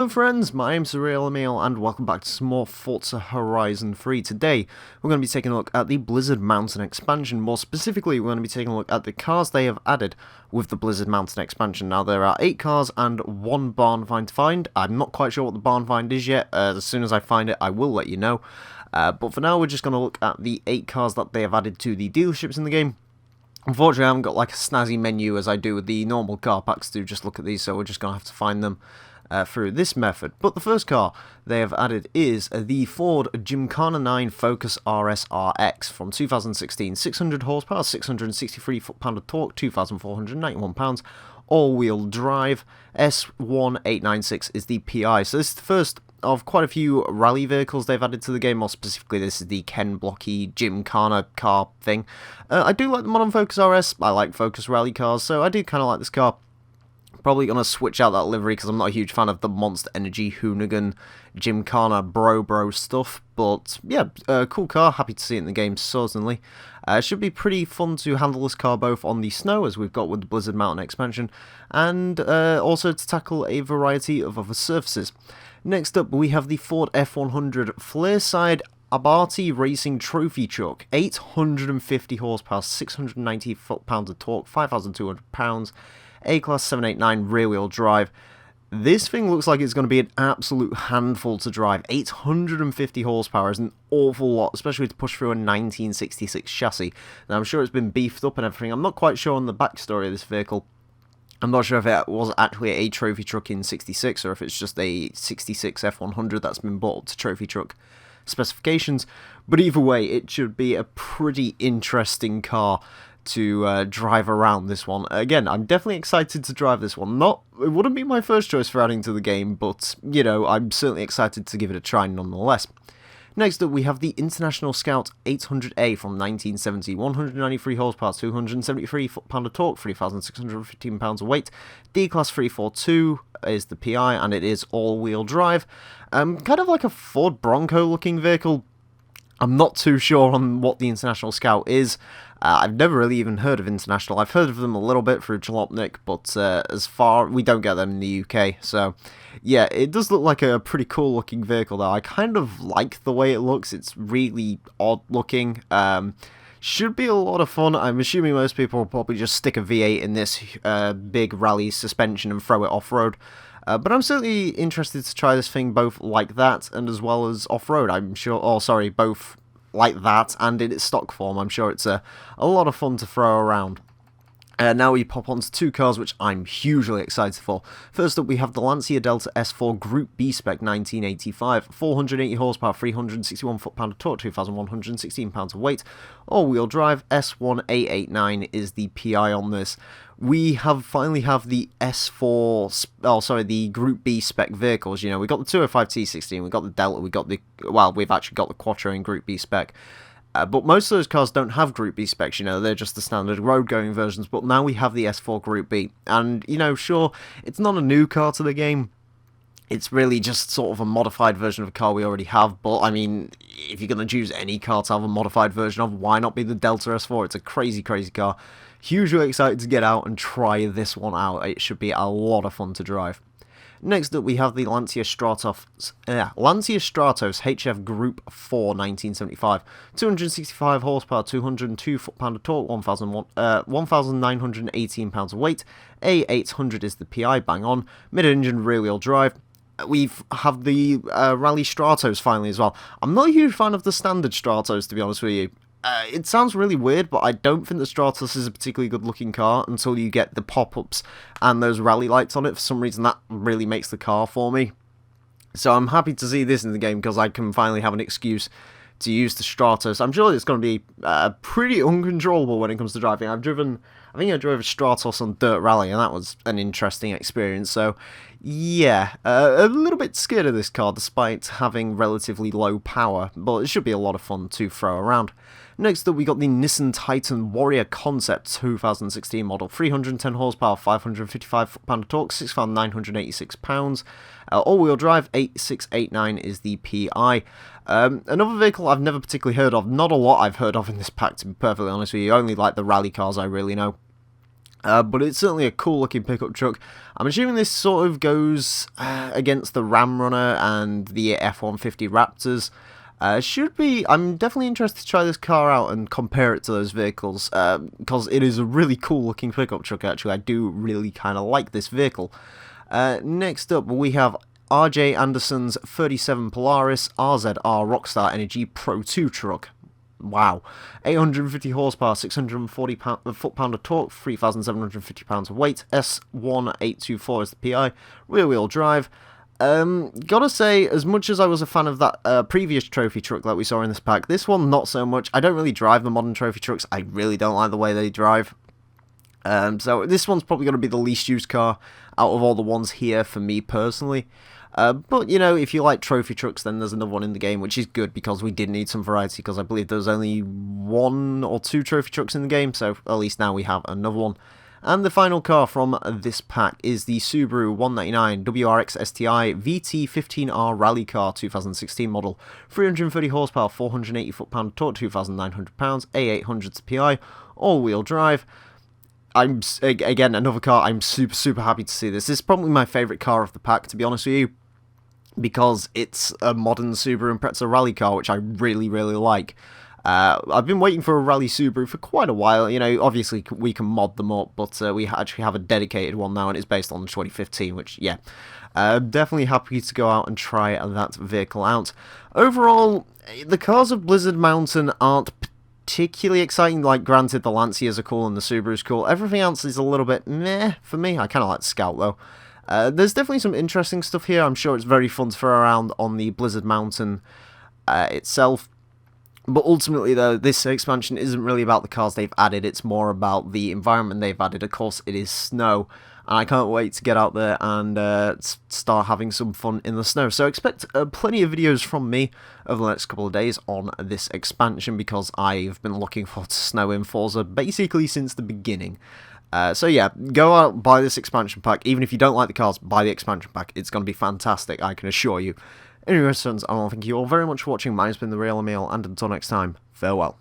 Hello friends, my name's Emile and welcome back to some more Forza Horizon 3. Today, we're going to be taking a look at the Blizzard Mountain expansion. More specifically, we're going to be taking a look at the cars they have added with the Blizzard Mountain expansion. Now, there are 8 cars and 1 barn find to find. I'm not quite sure what the barn find is yet. As soon as I find it, I will let you know. But for now, we're just going to look at the 8 cars that they have added to the dealerships in the game. Unfortunately, I haven't got like a snazzy menu as I do with the normal car packs to just look at these, so we're just going to have to find them through this method. But the first car they have added is the Ford Gymkhana 9 Focus RS RX from 2016, 600 horsepower, 663 foot-pound of torque, 2,491 pounds, all-wheel drive, S1896 is the PI. So this is the first of quite a few rally vehicles they've added to the game. More specifically, this is the Ken Blocky Gymkhana car thing. I do like the modern Focus RS, I like Focus rally cars, so I do kind of like this car. Probably going to switch out that livery because I'm not a huge fan of the Monster Energy Hoonigan Gymkhana bro stuff. But yeah, cool car. Happy to see it in the game, certainly. It should be pretty fun to handle this car both on the snow, as we've got with the Blizzard Mountain expansion, and also to tackle a variety of other surfaces. Next up, we have the Ford F100 Flareside Abatti Racing Trophy Truck. 850 horsepower, 690 foot-pounds of torque, 5,200 pounds. A-Class 789 rear-wheel drive. This thing looks like it's going to be an absolute handful to drive. 850 horsepower is an awful lot, especially to push through a 1966 chassis. Now, I'm sure it's been beefed up and everything. I'm not quite sure on the backstory of this vehicle. I'm not sure if it was actually a trophy truck in 66 or if it's just a 66 F100 that's been bought up to trophy truck specifications. But either way, it should be a pretty interesting car to drive around this one. Again, I'm definitely excited to drive this one. It wouldn't be my first choice for adding to the game, but, you know, I'm certainly excited to give it a try nonetheless. Next up, we have the International Scout 800A from 1970, 193 horsepower, 273 foot-pound of torque, 3,615 pounds of weight. D-Class 342 is the PI, and it is all-wheel drive. Kind of like a Ford Bronco-looking vehicle. I'm not too sure on what the International Scout is. I've never really even heard of International. I've heard of them a little bit through Jalopnik, but we don't get them in the UK. So, yeah, it does look like a pretty cool looking vehicle though. I kind of like the way it looks. It's really odd looking. Should be a lot of fun. I'm assuming most people will probably just stick a V8 in this big rally suspension and throw it off-road. But I'm certainly interested to try this thing both like that and as well as off-road. I'm sure, both like that and in its stock form. I'm sure it's a lot of fun to throw around. Now we pop onto 2 cars which I'm hugely excited for. First up, we have the Lancia Delta S4 Group B Spec 1985, 480 horsepower, 361 foot-pound of torque, 2,116 pounds of weight, all-wheel drive. S1889 is the PI on this. We finally have the the Group B spec vehicles. You know, we got the 205 T16, we got the Delta, we've actually got the Quattro in Group B spec. But most of those cars don't have Group B specs, you know, they're just the standard road-going versions, but now we have the S4 Group B. And, you know, sure, it's not a new car to the game. It's really just sort of a modified version of a car we already have, but, I mean, if you're going to choose any car to have a modified version of, why not be the Delta S4? It's a crazy, crazy car. Hugely excited to get out and try this one out. It should be a lot of fun to drive. Next up, we have the Lancia Stratos HF Group 4 1975, 265 horsepower, 202 foot-pound of torque, 1,918 pounds of weight. A800 is the PI, bang on. Mid-engine rear-wheel drive. We have the Rally Stratos finally as well. I'm not a huge fan of the standard Stratos, to be honest with you. It sounds really weird, but I don't think the Stratos is a particularly good-looking car until you get the pop-ups and those rally lights on it. For some reason, that really makes the car for me. So I'm happy to see this in the game because I can finally have an excuse to use the Stratos. I'm sure it's going to be pretty uncontrollable when it comes to driving. I think I drove a Stratos on Dirt Rally, and that was an interesting experience. So, yeah, a little bit scared of this car, despite having relatively low power, but it should be a lot of fun to throw around. Next up, we got the Nissan Titan Warrior Concept 2016 model, 310 horsepower, 555 foot-pound of torque, 6,986 pounds. All-wheel drive, 8689 is the PI. Another vehicle I've never particularly heard of, not a lot I've heard of in this pack, to be perfectly honest with you, only like the rally cars I really know. But it's certainly a cool looking pickup truck. I'm assuming this sort of goes against the Ram Runner and the F-150 Raptors. Should be. I'm definitely interested to try this car out and compare it to those vehicles, because it is a really cool looking pickup truck. Actually, I do really kind of like this vehicle. Next up, we have RJ Anderson's 37 Polaris AZRADOKSTAR Energy Pro 2 truck. Wow. 850 horsepower, 640 foot-pound of torque, 3,750 pounds of weight, S1824 is the PI, rear-wheel drive. Gotta say, as much as I was a fan of that previous trophy truck that we saw in this pack, this one not so much. I don't really drive the modern trophy trucks. I really don't like the way they drive. So this one's probably going to be the least used car out of all the ones here for me personally. But, you know, if you like trophy trucks, then there's another one in the game, which is good, because we did need some variety, because I believe there's only 1 or 2 trophy trucks in the game, so at least now we have another one. And the final car from this pack is the Subaru 199 WRX STI VT15R Rally Car 2016 model. 330 horsepower, 480 foot-pound of torque, 2,900 pounds, A800 PI, all-wheel drive. Again, another car, I'm super happy to see this. This is probably my favourite car of the pack, to be honest with you, because it's a modern Subaru Impreza rally car, which I really like. I've been waiting for a rally Subaru for quite a while. You know, obviously we can mod them up, but we actually have a dedicated one now, and it's based on the 2015, which, yeah, definitely happy to go out and try that vehicle out. Overall, the cars of Blizzard Mountain aren't particularly exciting. Like, granted, the Lancias are cool and the Subaru's cool. Everything else is a little bit meh for me. I kind of like the Scout, though. There's definitely some interesting stuff here. I'm sure it's very fun to throw around on the Blizzard Mountain itself. But ultimately, though, this expansion isn't really about the cars they've added. It's more about the environment they've added. Of course, it is snow, and I can't wait to get out there and start having some fun in the snow. So expect plenty of videos from me over the next couple of days on this expansion, because I've been looking forward to snow in Forza basically since the beginning. So yeah, go out, buy this expansion pack. Even if you don't like the cars, buy the expansion pack. It's going to be fantastic, I can assure you. Anyway, friends, I want to thank you all very much for watching. My name's been the Real Emile, and until next time, farewell.